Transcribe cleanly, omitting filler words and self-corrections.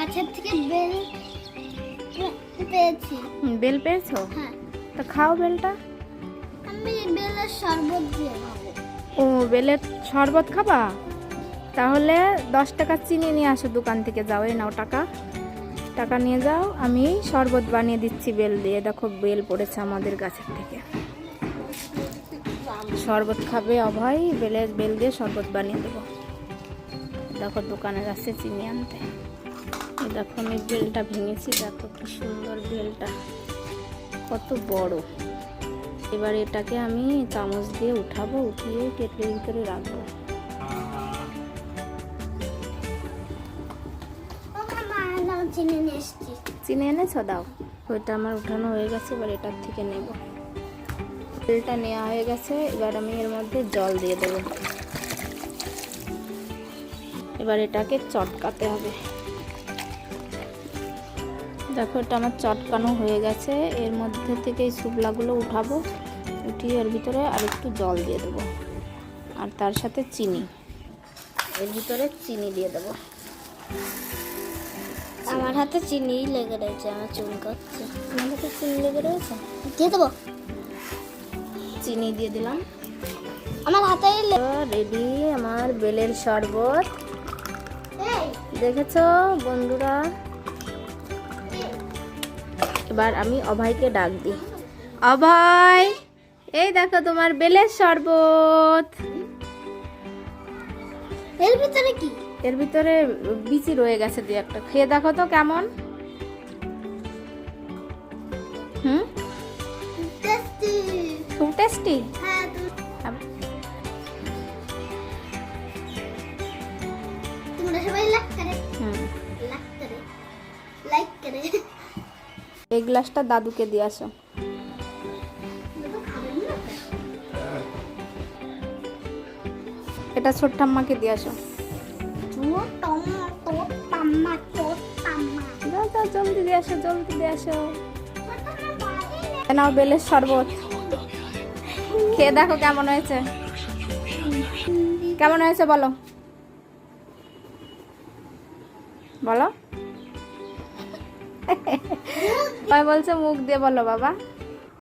গাছের থেকে বেল পেয়েছি। বেল পেয়েছো? হ্যাঁ। তা খাও বেলটা। আমি বেলের শরবত দিয়ে খাবো। ও, বেলের শরবত খাবা? তাহলে 10 টাকা চিনি নিয়ে আসো দোকান থেকে। যাও, এই নাও টাকা, টাকা নিয়ে যাও। আমি শরবত বানিয়ে দিচ্ছি বেল দিয়ে। দেখো বেল পড়েছে আমাদের গাছের থেকে। শরবত খাবে অভয়, বেল দিয়ে শরবত বানিয়ে দেবো। দেখো দোকানে যাচ্ছে চিনি আনতে। দেখো আমি বেলটা ভেঙেছি, দেখো কি সুন্দর বেলটা, কত বড়। এবার এটাকে আমি চামচ দিয়ে উঠাবো, উঠিয়ে কেটলির ভিতরে রাখবো। চিনি নিয়ে এসেছি। চিনি এনেছো? দাও। ওইটা আমার উঠানো হয়ে গেছে, এবার এটার থেকে নেব। বেলটা নেওয়া হয়ে গেছে, এবার আমি এর মধ্যে জল দিয়ে দেবো। এবার এটাকে চটকাতে হবে। দেখো এটা আমার চটকানো হয়ে গেছে। এর মধ্যে থেকে এই শুকলাগুলো উঠাবো, উঠিয়ে এর ভিতরে আর একটু জল দিয়ে দেবো, আর তার সাথে চিনি। এর ভিতরে চিনি দিয়ে দেবো। আমার হাতে চিনি লেগে রয়েছে, আমার চুলকাচ্ছে। আমার হাতে চিনি লেগে রয়েছে, দিয়ে দেবো। চিনি দিয়ে দিলাম। আমার হাতে রেডি আমার বেলের শরবত। দেখেছো বন্ধুরা? এবার আমি অভয়কে ডাক দিই। অভয়, এই দেখো তোমার বেলের শরবত। এর ভিতরে কি? এর ভিতরে বিচি রয়ে গেছে, দুই একটা। খেয়ে দেখো তো কেমন। টেস্টি। খুব টেস্টি। হ্যাঁ, তোমরা সবাই লাইক করে। এই গ্লাসটা দাদুকে দিয়ে আসো। এটা ছোট ঠাম্মাকে দিয়ে আসো। যাও যাও, জলদি দিয়ে আসো, জলদি দিয়ে আসো। নাও বেলের শরবত, খেয়ে দেখো কেমন হয়েছে। কেমন হয়েছে বলো, বলো। ভাই বলছে মুখ দিয়ে বলো বাবা।